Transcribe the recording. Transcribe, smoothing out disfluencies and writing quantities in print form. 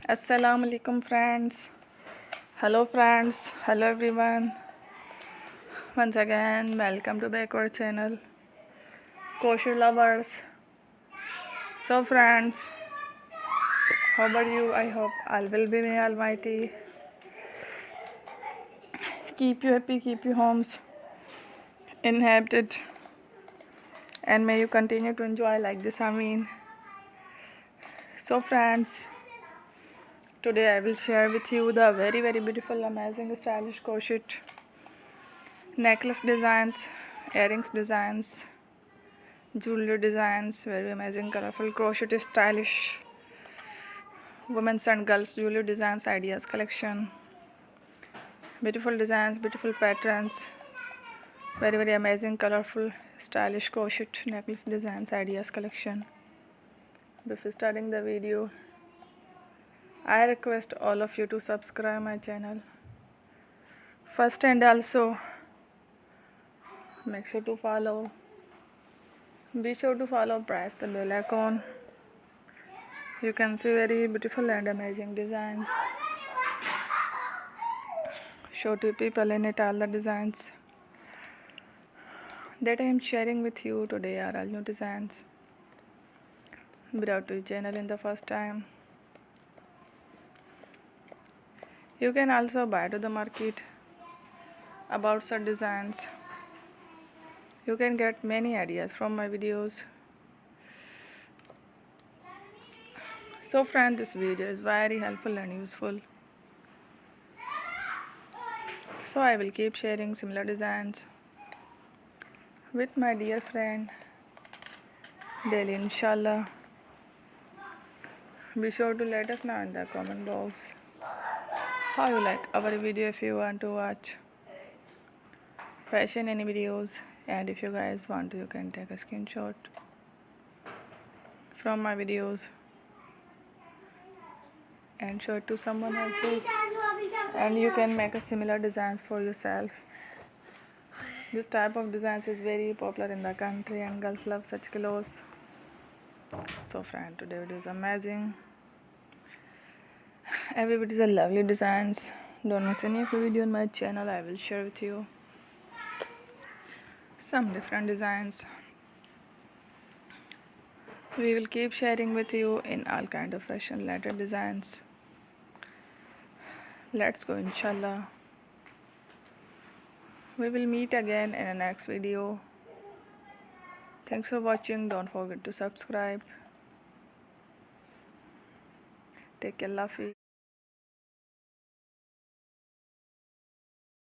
Assalamu alaikum friends. Hello everyone. Once again, welcome to back our channel, Crochet lovers. So friends, how are you? I hope all will be may Almighty keep you happy, keep your homes inhabited, and may you continue to enjoy like this. So friends, today I will share with you the very beautiful, amazing, stylish crochet necklace designs, earrings designs, jewelry designs, very amazing, colorful, crochet stylish women's and girls jewelry designs ideas collection. Beautiful designs, beautiful patterns, very amazing, colorful, stylish crochet necklace designs ideas collection. Before starting the video, I request all of you to subscribe my channel first, and also make sure to follow. Be sure to follow, press the bell icon. You can see very beautiful and amazing designs. Show to people in it all the designs that I am sharing with you today are all new designs brought to your channel in the first time. You can also buy to the market about such designs. You can get many ideas from my videos. So friends, this video is very helpful and useful. So I will keep sharing similar designs with my dear friend daily, inshallah. Be sure to let us know in the comment box how you like our video. If you want to watch fashion any videos, and if you guys want to, you can take a screenshot from my videos and show it to someone else, and you can make a similar designs for yourself. This type of designs is very popular in the country and girls love such clothes. So friend, today video is amazing. Everybody's a lovely designs. Don't miss any of the video on my channel. I will share with you some different designs. We will keep sharing with you in all kind of fashion related designs. Let's go, inshallah. We will meet again in the next video. Thanks for watching. Don't forget to subscribe. Take care, Lafi.